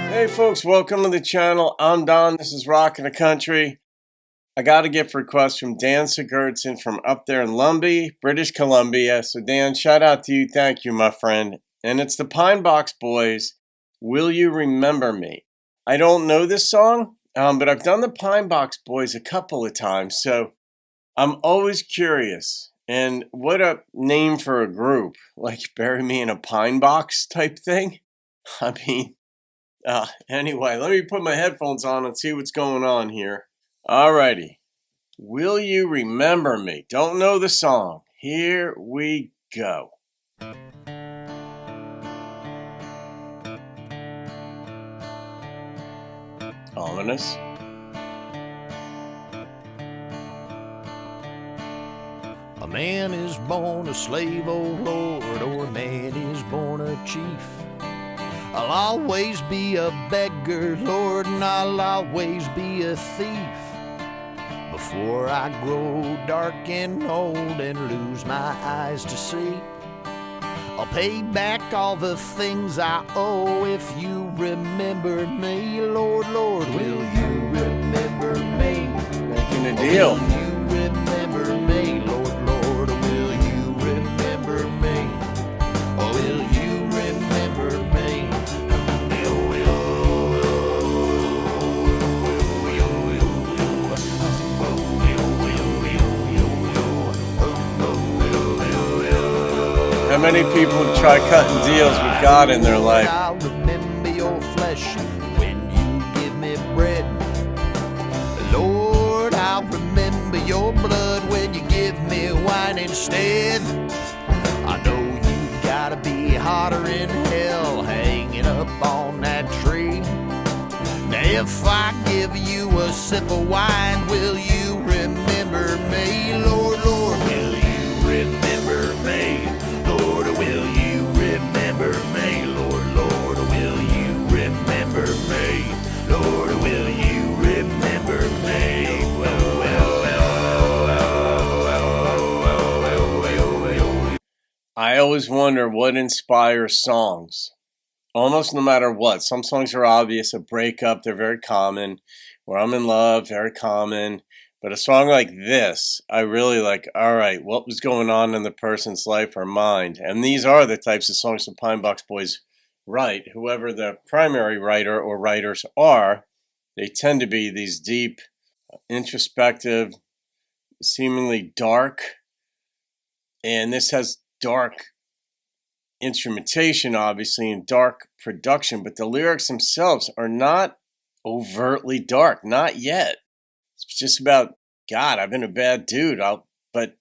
Hey folks, welcome to the channel. I'm Don. This is Rockin' the Country. I got a gift request from Dan Sigurdson from up there in Lumbee, British Columbia. So Dan, shout out to you. Thank you, my friend. And it's the Pine Box Boys, Will You Remember Me? I don't know this song, but I've done the Pine Box Boys a couple of times. So I'm always curious. And what a name for a group, like Bury Me in a Pine Box type thing. I mean, anyway, let me put my headphones on and see what's going on here. Alrighty. Will You Remember Me? Don't know the song. Here we go. Ominous. A man is born a slave, oh Lord, or a man is born a chief. I'll always be a beggar, Lord, and I'll always be a thief. Before I grow dark and old and lose my eyes to see, I'll pay back all the things I owe if you remember me. Lord, Lord, will you remember me? Making a deal. Will you remember me? Lord, Lord, will you remember me? Or will you remember me? How many people try cutting deals with God in their life? I'll remember your flesh when you give me bread. Lord, I'll remember your blood when you give me wine instead. I know you gotta be hotter in hell hanging up on that tree. Now if I give you a sip of wine, will you remember me? Lord, Lord, will you remember me? Lord, will you remember me? Lord, Lord, will you remember me? Lord, will you remember me? I always wonder what inspires songs. Almost no matter what. Some songs are obvious, a breakup, they're very common. Where I'm in love, very common. But a song like this, I really like, all right, what was going on in the person's life or mind? And these are the types of songs the Pine Box Boys write. Whoever the primary writer or writers are, they tend to be these deep, introspective, seemingly dark. And this has dark instrumentation, obviously, and dark production. But the lyrics themselves are not overtly dark, not yet. It's just about, God, I've been a bad dude, but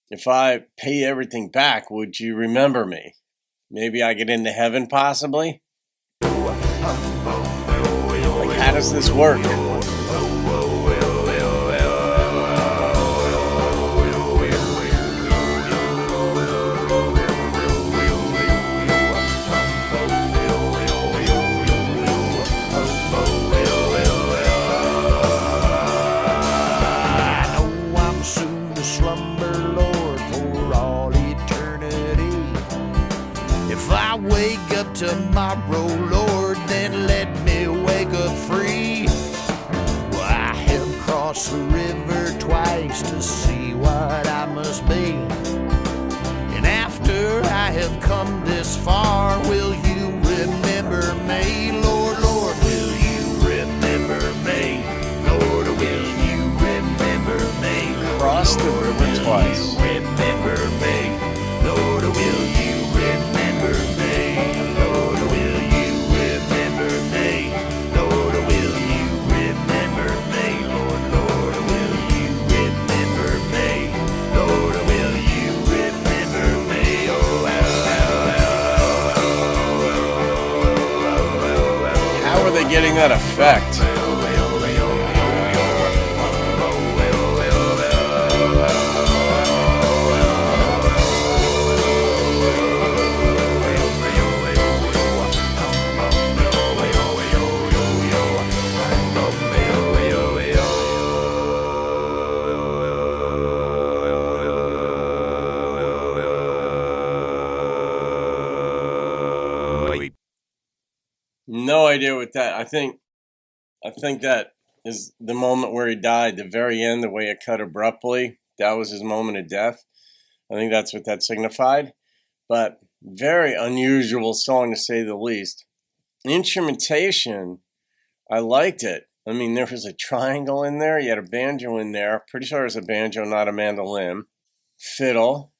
if I pay everything back, would you remember me? Maybe I get into heaven, possibly? Like, how does this work? Tomorrow, Lord, then let me wake up free. Well, I have crossed the river twice to see what I must be. And after I have come this far, will you remember me? Lord, Lord, will you remember me? Lord, will you remember me? Cross the river twice. Remember me. Lord, will you remember me? Getting that effect. no idea what that. I think that is the moment where he died. The very end, the way it cut abruptly. That was his moment of death. I think that's what that signified. But very unusual song, to say the least. Instrumentation, I liked it. I mean, there was a triangle in there. You had a banjo in there. Pretty sure it was a banjo, not a mandolin. Fiddle.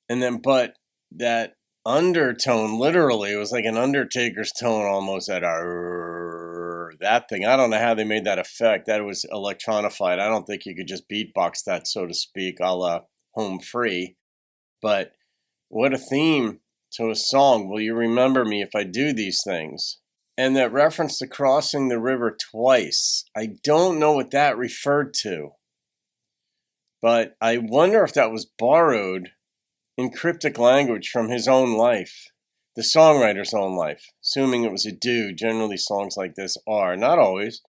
And then, but that undertone, literally, it was like an Undertaker's tone almost, that thing. I don't know how they made that effect. That was electronified. I don't think you could just beatbox that, so to speak, a la Home Free. But what a theme to a song. Will you remember me if I do these things? And that reference to crossing the river twice. I don't know what that referred to. But I wonder if that was borrowed in cryptic language from his own life, the songwriter's own life, assuming it was a dude. Generally, songs like this are. Not always.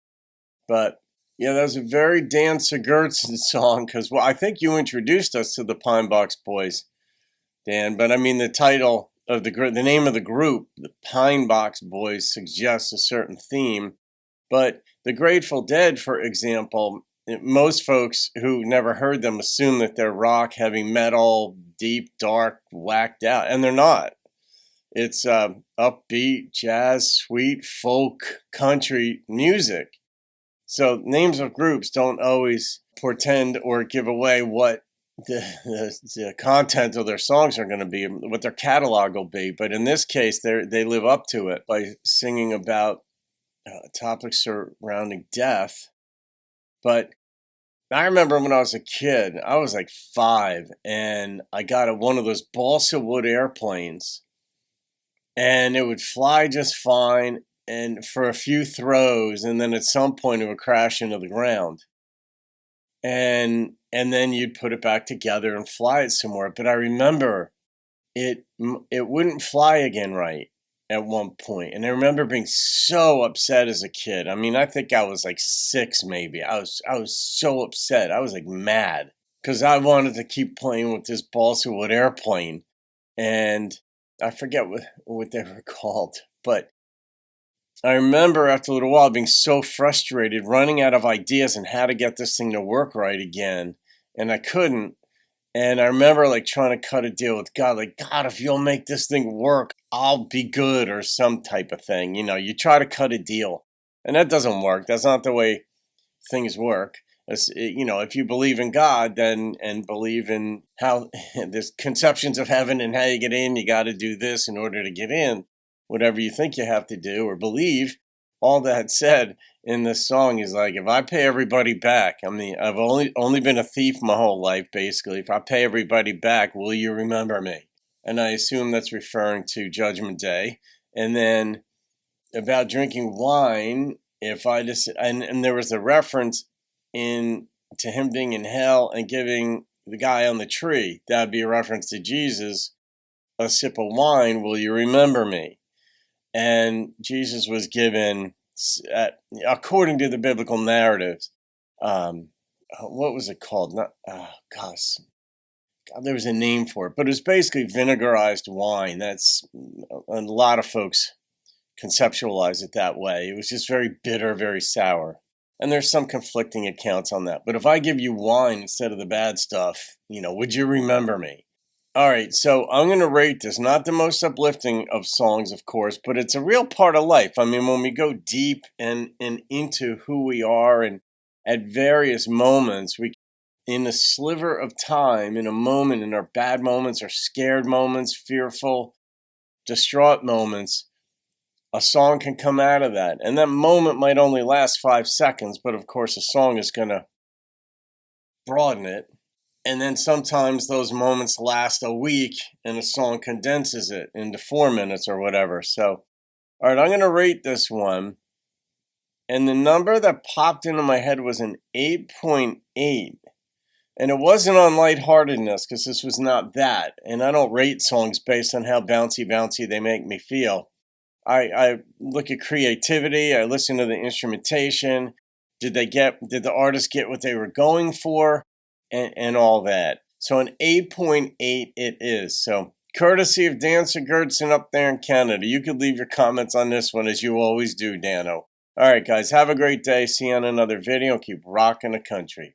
But, yeah, that was a very Dan Sigurdson song, because I think you introduced us to the Pine Box Boys, Dan. But, I mean, the title of the name of the group, the Pine Box Boys, suggests a certain theme. But the Grateful Dead, for example, most folks who never heard them assume that they're rock, heavy metal, deep, dark, whacked out, and they're not. It's upbeat, jazz, sweet, folk, country music. So names of groups don't always portend or give away what the content of their songs are going to be, what their catalog will be. But in this case, they live up to it by singing about topics surrounding death. But I remember when I was a kid, I was like 5, and I got one of those balsa wood airplanes, and it would fly just fine and for a few throws, and then at some point it would crash into the ground. And then you'd put it back together and fly it somewhere. But I remember it wouldn't fly again right at one point. And I remember being so upset as a kid. I mean, I think I was like 6 maybe. I was so upset. I was like mad because I wanted to keep playing with this balsa wood airplane. And I forget what they were called. But I remember after a little while being so frustrated, running out of ideas on how to get this thing to work right again. And I couldn't. And I remember like trying to cut a deal with God, like, God, if you'll make this thing work, I'll be good, or some type of thing. You know, you try to cut a deal, and that doesn't work. That's not the way things work. If you believe in God, then, and believe in how there's conceptions of heaven and how you get in, you got to do this in order to get in, whatever you think you have to do or believe. All that said in this song is like, if I pay everybody back, I mean, I've only been a thief my whole life, basically. If I pay everybody back, will you remember me? And I assume that's referring to Judgment Day. And then about drinking wine, and there was a reference to him being in hell and giving the guy on the tree, that would be a reference to Jesus, a sip of wine, will you remember me? And Jesus was given, according to the biblical narratives, what was it called? God, there was a name for it, but it was basically vinegarized wine. That's a lot of folks conceptualize it that way. It was just very bitter, very sour. And there's some conflicting accounts on that. But if I give you wine instead of the bad stuff, would you remember me? All right, so I'm going to rate this. Not the most uplifting of songs, of course, but it's a real part of life. I mean, when we go deep and into who we are, and at various moments, in a sliver of time, in a moment, in our bad moments, our scared moments, fearful, distraught moments, a song can come out of that. And that moment might only last 5 seconds, but of course a song is going to broaden it. And then sometimes those moments last a week and a song condenses it into 4 minutes or whatever. So, all right, I'm going to rate this one. And the number that popped into my head was an 8.8. And it wasn't on lightheartedness, because this was not that. And I don't rate songs based on how bouncy they make me feel. I look at creativity. I listen to the instrumentation. Did the artist get what they were going for? And all that. So an 8.8 it is. So courtesy of Dan Sigurdson up there in Canada. You could leave your comments on this one as you always do, Dano. All right, guys, have a great day. See you on another video. Keep rocking the country.